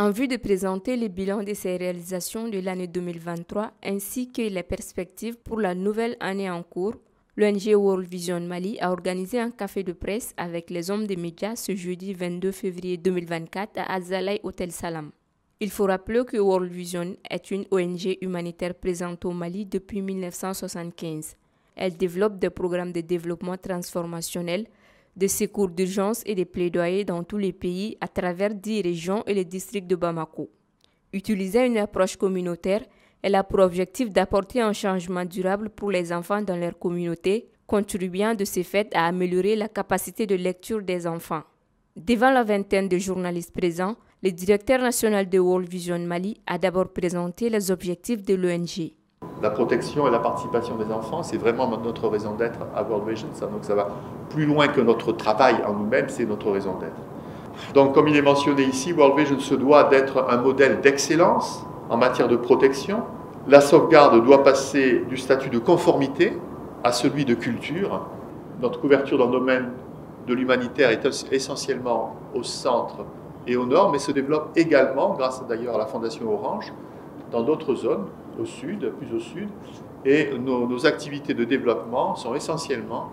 En vue de présenter le bilan de ces réalisations de l'année 2023 ainsi que les perspectives pour la nouvelle année en cours, l'ONG World Vision Mali a organisé un café de presse avec les hommes des médias ce jeudi 22 février 2024 à Azalai Hotel Salam. Il faut rappeler que World Vision est une ONG humanitaire présente au Mali depuis 1975. Elle développe des programmes de développement transformationnel, de secours d'urgence et de plaidoyer dans tous les pays à travers 10 régions et les districts de Bamako. Utiliser une approche communautaire, elle a pour objectif d'apporter un changement durable pour les enfants dans leur communauté, contribuant de ce fait à améliorer la capacité de lecture des enfants. Devant la vingtaine de journalistes présents, le directeur national de World Vision Mali a d'abord présenté les objectifs de l'ONG. La protection et la participation des enfants, c'est vraiment notre raison d'être à World Vision. Donc ça va plus loin que notre travail en nous-mêmes, c'est notre raison d'être. Donc comme il est mentionné ici, World Vision se doit d'être un modèle d'excellence en matière de protection. La sauvegarde doit passer du statut de conformité à celui de culture. Notre couverture dans le domaine de l'humanitaire est essentiellement au centre et au nord, mais se développe également, grâce d'ailleurs à la Fondation Orange, dans d'autres zones, au sud, plus au sud. Et nos activités de développement sont essentiellement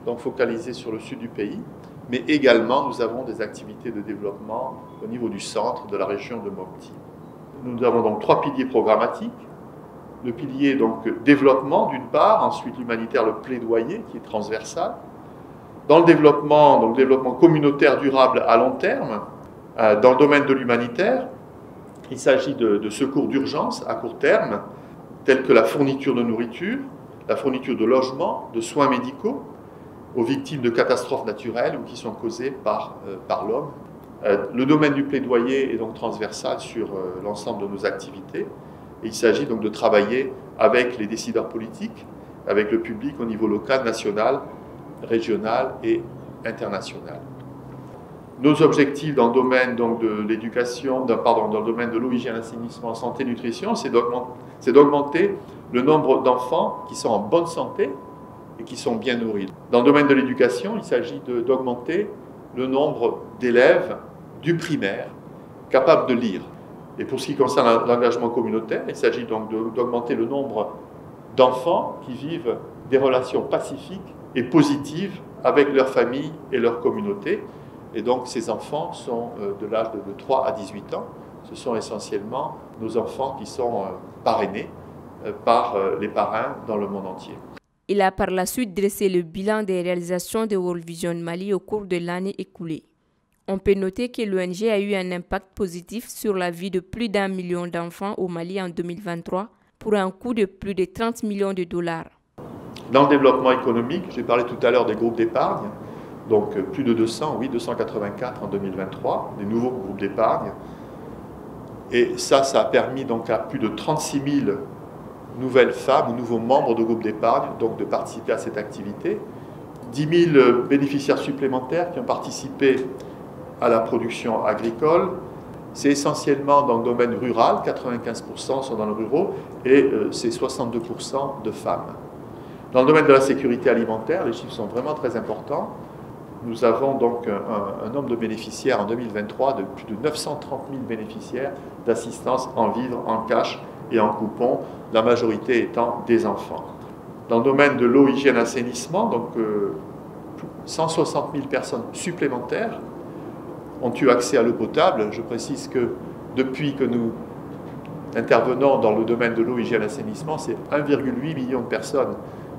donc, focalisées sur le sud du pays, mais également nous avons des activités de développement au niveau du centre de la région de Mopti. Nous avons donc 3 piliers programmatiques. Le pilier donc développement d'une part, ensuite l'humanitaire, le plaidoyer qui est transversal. Dans le développement, donc développement communautaire durable à long terme, dans le domaine de l'humanitaire, il s'agit de secours d'urgence à court terme, tels que la fourniture de nourriture, la fourniture de logements, de soins médicaux aux victimes de catastrophes naturelles ou qui sont causées par l'homme. Le domaine du plaidoyer est donc transversal sur l'ensemble de nos activités. Et il s'agit donc de travailler avec les décideurs politiques, avec le public au niveau local, national, régional et international. Nos objectifs dans le domaine donc, de l'éducation, dans le domaine de l'eau, hygiène, assainissement, santé, nutrition, c'est d'augmenter le nombre d'enfants qui sont en bonne santé et qui sont bien nourris. Dans le domaine de l'éducation, il s'agit d'augmenter le nombre d'élèves du primaire capables de lire. Et pour ce qui concerne l'engagement communautaire, il s'agit donc d'augmenter le nombre d'enfants qui vivent des relations pacifiques et positives avec leur famille et leur communauté. Et donc ces enfants sont de l'âge de 3 à 18 ans. Ce sont essentiellement nos enfants qui sont parrainés par les parrains dans le monde entier. Il a par la suite dressé le bilan des réalisations de World Vision Mali au cours de l'année écoulée. On peut noter que l'ONG a eu un impact positif sur la vie de plus d'1 million d'enfants au Mali en 2023 pour un coût de plus de 30 millions de dollars. Dans le développement économique, j'ai parlé tout à l'heure des groupes d'épargne, donc plus de 200, 284 en 2023, des nouveaux groupes d'épargne. Et ça a permis donc à plus de 36 000 nouvelles femmes ou nouveaux membres de groupes d'épargne donc de participer à cette activité. 10 000 bénéficiaires supplémentaires qui ont participé à la production agricole. C'est essentiellement dans le domaine rural, 95% sont dans le rural, et c'est 62% de femmes. Dans le domaine de la sécurité alimentaire, les chiffres sont vraiment très importants. Nous avons donc un nombre de bénéficiaires en 2023 de plus de 930 000 bénéficiaires d'assistance en vivres, en cash et en coupons, la majorité étant des enfants. Dans le domaine de l'eau, hygiène, assainissement, donc 160 000 personnes supplémentaires ont eu accès à l'eau potable. Je précise que depuis que nous intervenons dans le domaine de l'eau, hygiène, assainissement, c'est 1,8 million de personnes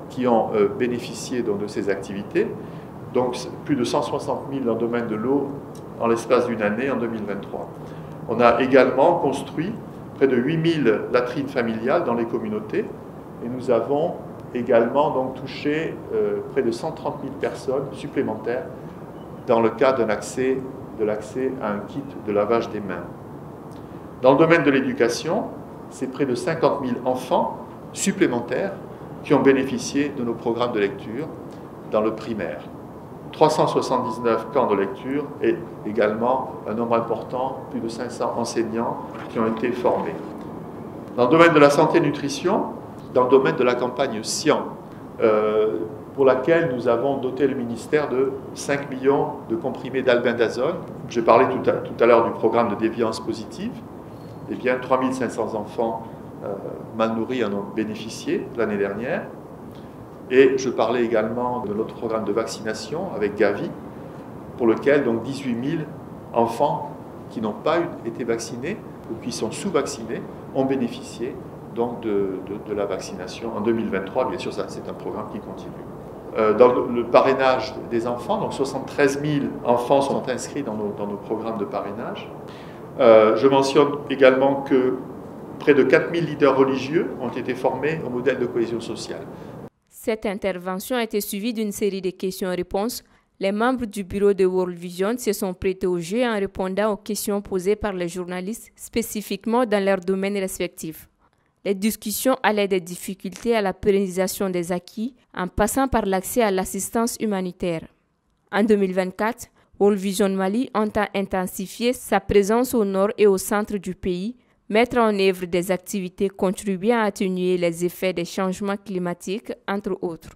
qui ont bénéficié donc, de ces activités. Donc plus de 160 000 dans le domaine de l'eau en l'espace d'une année en 2023. On a également construit près de 8 000 latrines familiales dans les communautés et nous avons également donc, touché près de 130 000 personnes supplémentaires dans le cadre de l'accès à un kit de lavage des mains. Dans le domaine de l'éducation, c'est près de 50 000 enfants supplémentaires qui ont bénéficié de nos programmes de lecture dans le primaire. 379 camps de lecture et également un nombre important, plus de 500 enseignants qui ont été formés. Dans le domaine de la santé et nutrition, dans le domaine de la campagne SCIAN, pour laquelle nous avons doté le ministère de 5 millions de comprimés d'albendazole. J'ai parlé tout à l'heure du programme de déviance positive. Eh bien, 3500 enfants mal nourris en ont bénéficié l'année dernière. Et je parlais également de notre programme de vaccination avec Gavi, pour lequel donc 18 000 enfants qui n'ont pas été vaccinés ou qui sont sous-vaccinés ont bénéficié donc de la vaccination en 2023. Bien sûr, c'est un programme qui continue. Dans le parrainage des enfants, donc 73 000 enfants sont inscrits dans nos programmes de parrainage. Je mentionne également que près de 4 000 leaders religieux ont été formés au modèle de cohésion sociale. Cette intervention a été suivie d'une série de questions-réponses. Les membres du bureau de World Vision se sont prêtés au jeu en répondant aux questions posées par les journalistes, spécifiquement dans leurs domaines respectifs. Les discussions allaient des difficultés à la pérennisation des acquis, en passant par l'accès à l'assistance humanitaire. En 2024, World Vision Mali entend intensifier sa présence au nord et au centre du pays, mettre en œuvre des activités contribuant à atténuer les effets des changements climatiques, entre autres.